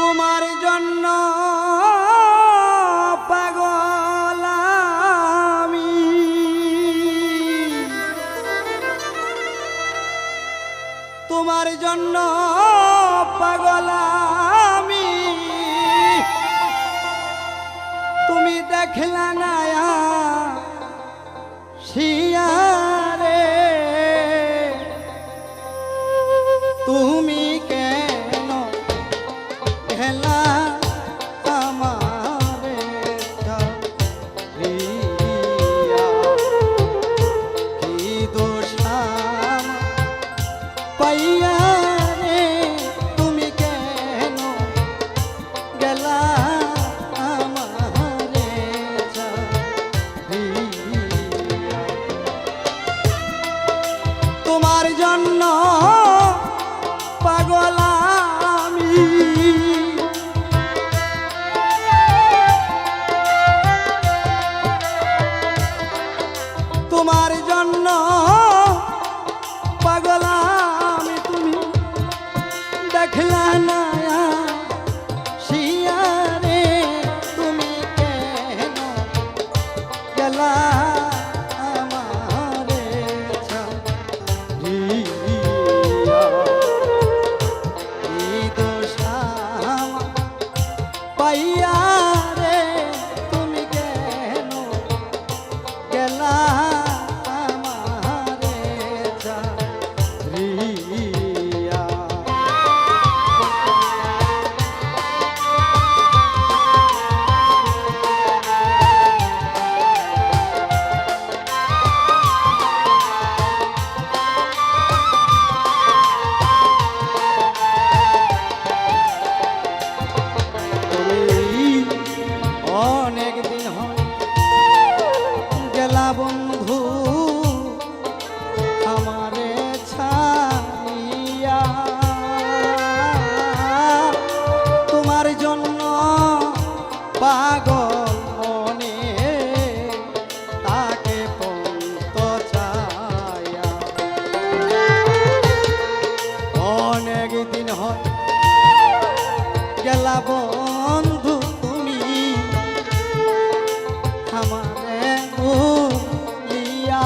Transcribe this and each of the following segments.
তোমার জন্য পাগল আমি, তোমার জন্য পাগল আমি। তুমি দেখলা না শিয়ারে, তুমি কেন হেলা আমারে ছাড়িয়া, কি দোষ পাইয়া রে তুমি কেন গেলা আমারে ছাড়িয়া। তোমার জন্য পাগল আমি, তোমার জন্য পাগল আমি। তুমি দেখলা না শিয়ারে, তুমি কেন গেলা আমারে ছাড়িয়া, কি দোষ পাইয়া রে তুমি কেন গেলা আমারে ছাড়িয়া। অনেক দিন হয় গেলা বন্ধু আমারে ছাড়িয়া, তোমার জন্য পাগল মনে তাকে পন্ত চায়া। অনেক দিন হয় গেলা বন্ধু তুমি আমারে ভুলিয়া,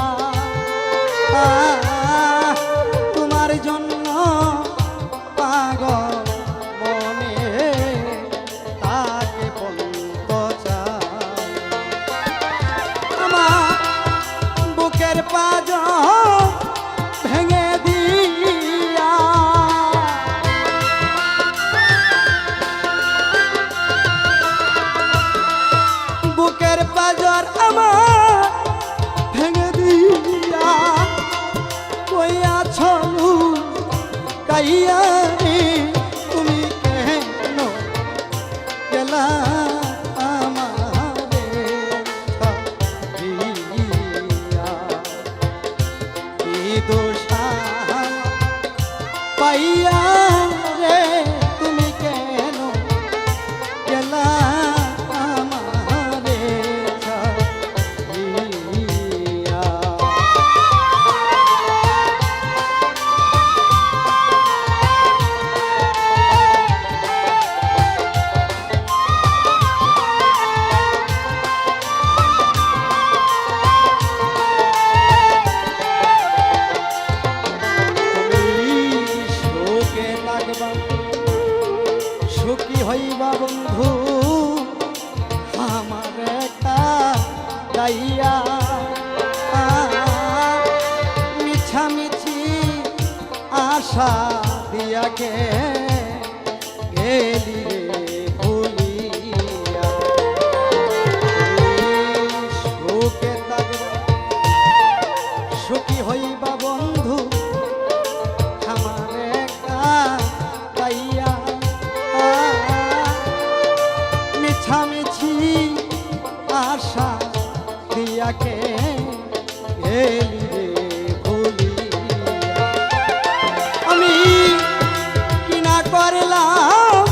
তোমার জন্য পাগল মনে তাকে বলব চাই। আমার বুকের পাঁজর ভেঙে দিয়া, বুকের পাঁজর আমার ভেঙে দিয়া, কইয়া ছলু কাইয়া রে তুমি কেন গেলা আমারে ছাড়িয়া, কি দোষ পাইয়া রে তুমি কেন গেলা আমারে ছাড়িয়া। সুখী হইবা বন্ধু আমার গাইয়া, মিছামিছি আশা দিয়া গেলি রে ভুলিয়া। সুখে থাকবা সুখী হইবা বন্ধু আমার গাইয়া, মিছামিছি আশা দিয়াকে গেলি রে ভুলিয়া। আমি কিনা করলাম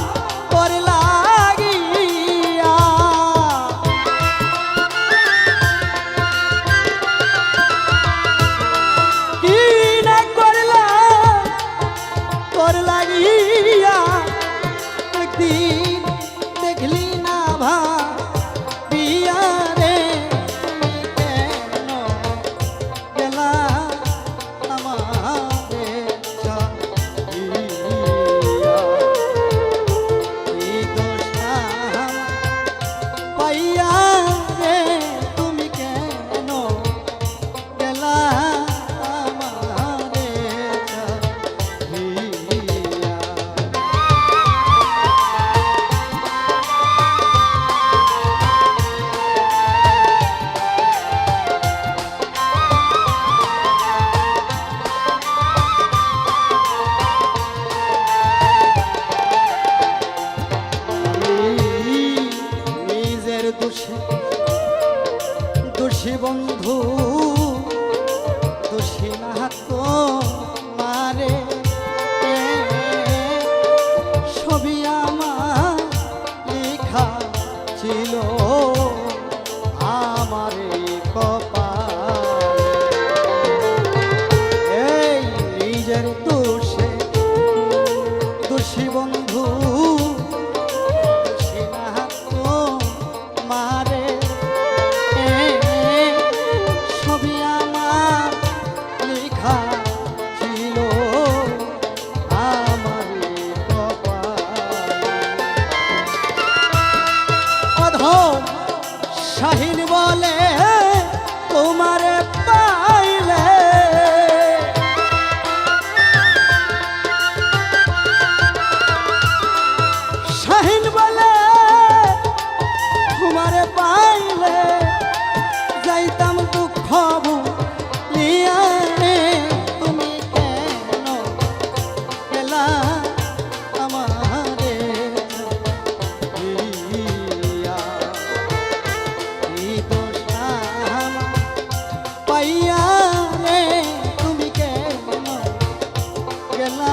নিজের দোষে দোষী বন্ধু দোষী না তো মারে ছবি আমার লেখা ছিল আমার কপালে অধম শাহিন বলে তোমারে পাইলে শাহিন বলে তোমারে পাইলে যাইতাম দুঃখ ভুলিয়া তুমি কেন গেলা আমারে ছাড়িয়া? কি দোষ আমার পাইয়া রে তুমি কেন গেলা